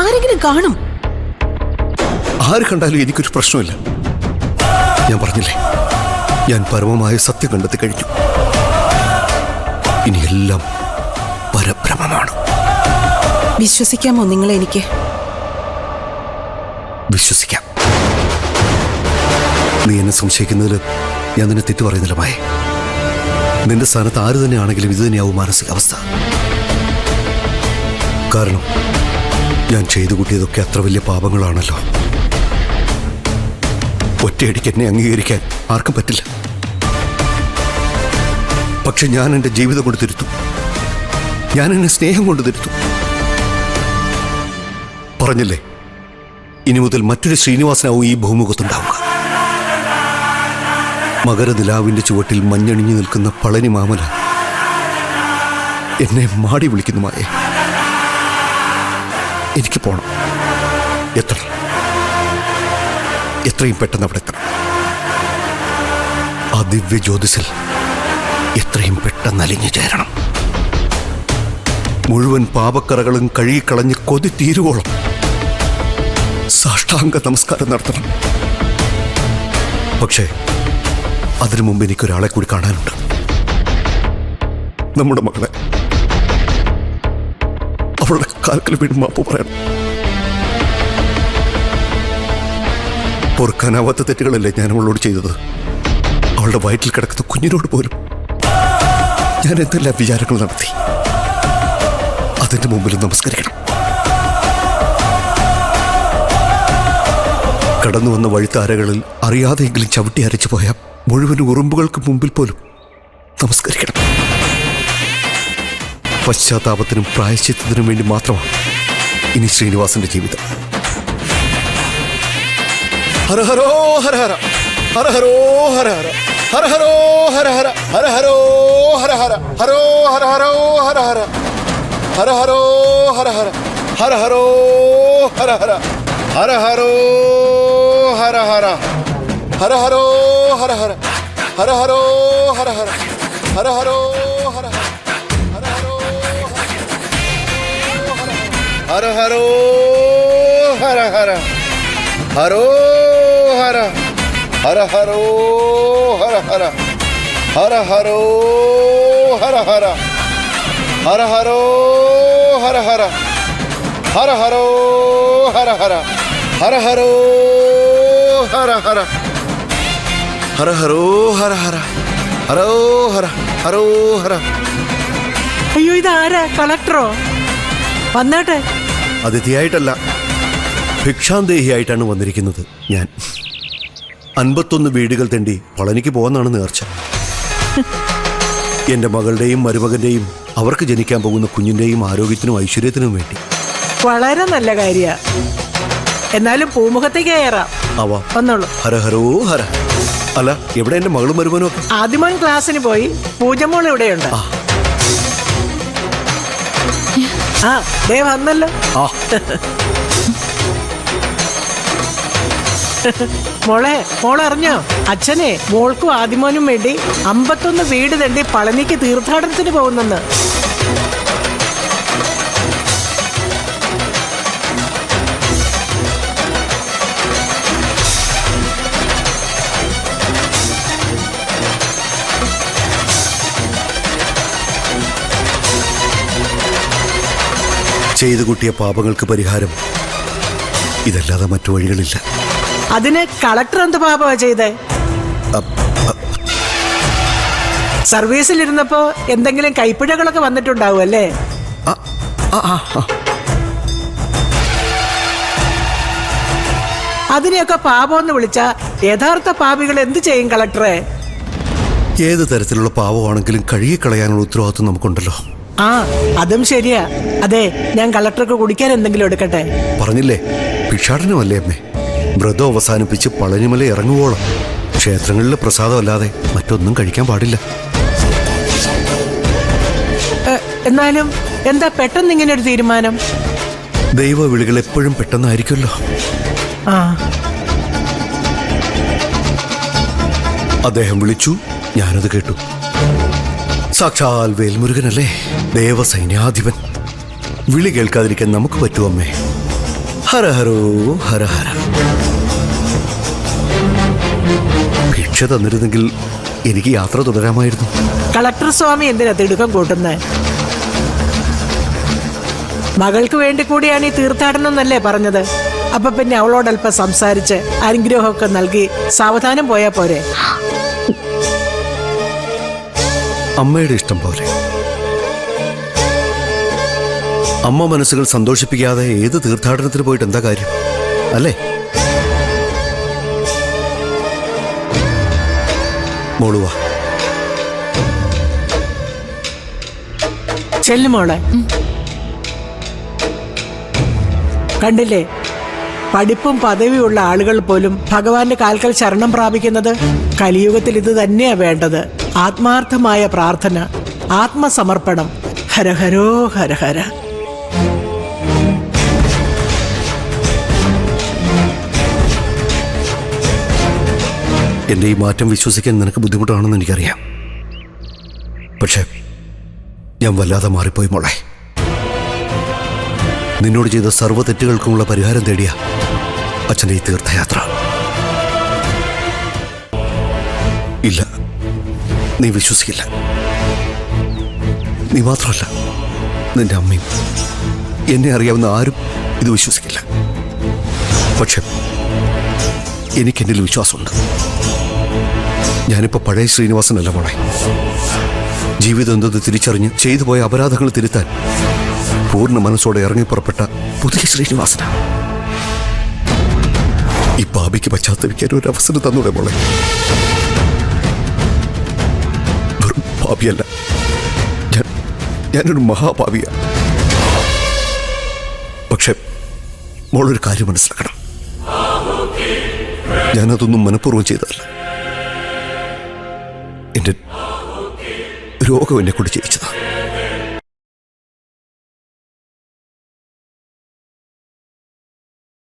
ആരെങ്കിലും കാണും. ആര് കണ്ടാലും എനിക്കൊരു പ്രശ്നമില്ല. ഞാൻ പറഞ്ഞില്ലേ, ഞാൻ പരമമായ സത്യം കണ്ടെത്തി കഴിഞ്ഞു. ഇനിയെല്ലാം പരഭ്രമമാണ്. വിശ്വസിക്കാമോ നിങ്ങളെ? എനിക്ക് വിശ്വസിക്കാം. നീ എന്നെ സംശയിക്കുന്നതിൽ ഞാൻ നിന്നെ തെറ്റു പറയുന്നില്ല മായ. നിന്റെ സ്ഥാനത്ത് ആര് തന്നെയാണെങ്കിലും ഇത് തന്നെയാവും മാനസികാവസ്ഥ. കാരണം ഞാൻ ചെയ്തു കൂട്ടിയതൊക്കെ അത്ര വലിയ പാപങ്ങളാണല്ലോ. ഒറ്റയടിക്ക് എന്നെ അംഗീകരിക്കാൻ ആർക്കും പറ്റില്ല. പക്ഷെ ഞാൻ എൻ്റെ ജീവിതം കൊണ്ട് തിരുത്തും. ഞാൻ എന്നെ സ്നേഹം കൊണ്ട് തിരുത്തും. പറഞ്ഞില്ലേ, ഇനി മുതൽ മറ്റൊരു ശ്രീനിവാസനാവും ഈ ഭൂമുഖത്തുണ്ടാവുക. മകരനിലാവിന്റെ ചുവട്ടിൽ മഞ്ഞണിഞ്ഞു നിൽക്കുന്ന പളനി മാമല എന്നെ മാടി വിളിക്കുന്നു മായ. എനിക്ക് പോണം. എത്തണം. എത്രയും പെട്ടെന്ന് അവിടെ എത്തണം. ആ ദിവ്യ ജ്യോതിസിൽ എത്രയും പെട്ടെന്ന് അലിഞ്ഞു ചേരണം. മുഴുവൻ പാപക്കറകളും കഴുകിക്കളഞ്ഞ് കൊതി തീരുവോളം സാഷ്ടാംഗ നമസ്കാരം നടത്തണം. പക്ഷേ അതിനു മുമ്പ് എനിക്കൊരാളെ കൂടി കാണാനുണ്ട്. നമ്മുടെ മകളെ. അവളുടെ കാൽക്കൽ വീട് മാപ്പ് പറയണം. പൊറുക്കാനാവാത്ത തെറ്റുകളല്ലേ ഞാൻ അവളോട് ചെയ്തത്. അവളുടെ വയറ്റിൽ കിടക്കുന്ന കുഞ്ഞിനോട് പോലും ഞാൻ എന്തെല്ലാം വിചാരങ്ങൾ നടത്തി. അതിന്റെ മുമ്പിൽ നമസ്കരിക്കണം. കടന്നു വന്ന വഴിത്താരകളിൽ അറിയാതെയെങ്കിലും ചവിട്ടി അരച്ചു പോയ മുഴുവൻ ഉറുമ്പുകൾക്ക് മുമ്പിൽ പോലും നമസ്കരിക്കണം. പശ്ചാത്താപത്തിനും പ്രായശ്ചിത്തത്തിനും വേണ്ടി മാത്രമാണ് ഇനി ശ്രീനിവാസന്റെ ജീവിതം. ഹര ഹരോ ഹര ഹര ഹര ഹരോ ഹര ഹര ഹര ഹരോ ഹര ഹര ഹര ഹരോ ഹര ഹര ഹരോ ഹര ഹരോ ഹര ഹര ഹര ഹരോ ഹര ഹര ഹര ഹരോ ഹര ഹര ഹര ഹരോ ഹര ഹര ഹര ഹരോ ഹര ഹര ഹര ഹരോ ഹര ഹര ഹര ഹരോ ഹര ഹര ഹര ഹരോ ഹര ഹര ഹരോ ഹര ഹര ഹരോ ഹര ഹര ഹര ഹരോ ഹര ഹര ഹര ഹരോ ഹര ഹര ഹര ഹരോ ഹര ഹര ഹര ഹരോ ഹര ഹര ഹര ഹരോ ഹര ഹര ഹരോ ഹര ഹരോ ഹര. അയ്യോ, ഇതാരാ? കളക്ടറോ? വന്നാട്ടെ. അതിഥിയായിട്ടല്ല, ഭിക്ഷാന്തേഹിയായിട്ടാണ് വന്നിരിക്കുന്നത് ഞാൻ. 51 വീടുകൾ തെണ്ടി പളനിക്ക് പോകുന്നതാണ് നേർച്ച. എൻ്റെ മകളുടെയും മരുമകന്റെയും അവർക്ക് ജനിക്കാൻ പോകുന്ന കുഞ്ഞിൻ്റെയും ആരോഗ്യത്തിനും ഐശ്വര്യത്തിനും വേണ്ടി. വളരെ നല്ല കാര്യ. എന്നാലും പൂമുഖത്തേക്ക് കയറാം. വന്നോളൂ. ഹര ഹരോ ഹര. അല്ല, എവിടെ എൻ്റെ മകളും മരുമനും ഒക്കെ? ആദ്യമോൻ ക്ലാസ്സിന് പോയി. പൂജമോൾ ഇവിടെയുണ്ട്. ആ, ദേ വന്നല്ലോ. മോളറിഞ്ഞോ? അച്ഛനെ മോൾക്കും ആദിമോനും വേണ്ടി 51 വീട് തണ്ടി പളനിക്ക് തീർത്ഥാടനത്തിന് പോകുന്നെന്ന്. ചെയ്തു കൂട്ടിയ പാപങ്ങൾക്ക് പരിഹാരം ഇതല്ലാതെ മറ്റു വഴികളില്ല. അതിന് കളക്ടർ എന്ത് പാപമാ ചെയ്തേ? സർവീസിലിരുന്നപ്പോ എന്തെങ്കിലും കൈപ്പിഴകളൊക്കെ വന്നിട്ടുണ്ടാവും അല്ലേ? അതിനെയൊക്കെ പാപമെന്ന് വിളിച്ച യഥാർത്ഥ പാപികൾ എന്ത് ചെയ്യും കളക്ടറെ? ഏത് തരത്തിലുള്ള പാപമാണെങ്കിലും കഴുകിക്കളയാനുള്ള ഉത്തരവാദിത്വം നമുക്കുണ്ടല്ലോ. ആ, അതും ശരിയാ. അതെ, ഞാൻ കളക്ടർക്ക് കുടിക്കാൻ എന്തെങ്കിലും എടുക്കട്ടെ? പറഞ്ഞില്ലേ, ഭിക്ഷാടനമല്ലേ അമ്മേ. വ്രതം അവസാനിപ്പിച്ച് പളനിമല ഇറങ്ങുവോളം ക്ഷേത്രങ്ങളിലെ പ്രസാദമല്ലാതെ മറ്റൊന്നും കഴിക്കാൻ പാടില്ല. എന്നാലും എന്താ പെട്ടെന്ന് ഇങ്ങനെ ഒരു തീരുമാനം? ദൈവ വിളികൾ എപ്പോഴും പെട്ടെന്നായിരിക്കുമല്ലോ. അദ്ദേഹം വിളിച്ചു, ഞാനത് കേട്ടു. സാക്ഷാൽ വേൽമുരുകനല്ലേ, ദേവസൈന്യാധിപൻ. വിളി കേൾക്കാതിരിക്കാൻ നമുക്ക് പറ്റുമമ്മേ? ഹര ഹരോ ഹര ഹര. ഭിക്ഷ തന്നിരുന്നെങ്കിൽ എനിക്ക് യാത്ര തുടരാമായിരുന്നു. കളക്ടർ സ്വാമി എന്തിനാ തിടുക്കം കൂട്ടുന്നത്? മകൾക്ക് വേണ്ടി കൂടിയാണ് ഈ തീർത്ഥാടനം എന്നല്ലേ പറഞ്ഞത്? അപ്പൊ പിന്നെ അവളോടൽപ്പം സംസാരിച്ച് അനുഗ്രഹമൊക്കെ നൽകി സാവധാനം പോയാ പോരെ? അമ്മയുടെ ഇഷ്ടം പോലെ. അമ്മ മനസ്സുകൾ സന്തോഷിപ്പിക്കാതെ ഏത് തീർത്ഥാടനത്തിന് പോയിട്ട് എന്താ കാര്യം, അല്ലേ? മോളുവാ. ചെല്ലുമോളെ. കണ്ടില്ലേ, പഠിപ്പും പദവിയുള്ള ആളുകൾ പോലും ഭഗവാന്റെ കാൽക്കൽ ശരണം പ്രാപിക്കുന്നത്. കലിയുഗത്തിൽ ഇത് തന്നെയാ വേണ്ടത്. ആത്മാർത്ഥമായ പ്രാർത്ഥന, ആത്മസമർപ്പണം. ഹരഹരോ ഹരഹര. എന്റെ ഈ മാറ്റം വിശ്വസിക്കാൻ നിനക്ക് ബുദ്ധിമുട്ടാണെന്ന് എനിക്കറിയാം. പക്ഷെ ഞാൻ വല്ലാതെ മാറിപ്പോയി മോളെ. നിന്നോട് ചെയ്ത സർവ്വ തെറ്റുകൾക്കുമുള്ള പരിഹാരം തേടിയ അച്ഛൻ്റെ ഈ തീർത്ഥയാത്ര. ഇല്ല, നീ വിശ്വസിക്കില്ല. നീ മാത്രമല്ല, നിന്റെ അമ്മയും എന്നെ അറിയാവുന്ന ആരും ഇത് വിശ്വസിക്കില്ല. പക്ഷെ എനിക്കെന്നിൽ വിശ്വാസമുണ്ട്. ഞാനിപ്പോൾ പഴയ ശ്രീനിവാസനല്ല മോളെ. ജീവിതം എന്തെന്ന് തിരിച്ചറിഞ്ഞ് ചെയ്തു പോയ അപരാധങ്ങൾ തിരുത്താൻ പൂർണ്ണ മനസ്സോടെ ഇറങ്ങിപ്പുറപ്പെട്ട പുതിയ ശ്രീനിവാസന. ഈ പാപിക്ക് പശ്ചാത്തലിക്കാൻ ഒരു അവസരം തന്നൂടെ മോളെ? വെറും പാപിയല്ല, ഞാനൊരു മഹാപാപിയാ. പക്ഷെ മോളൊരു കാര്യം മനസ്സിലാക്കണം. ഞാനതൊന്നും മനഃപൂർവ്വം ചെയ്തതല്ല. എന്റെ രോഗം എന്നെ കൊണ്ട് ജയിച്ചതാ.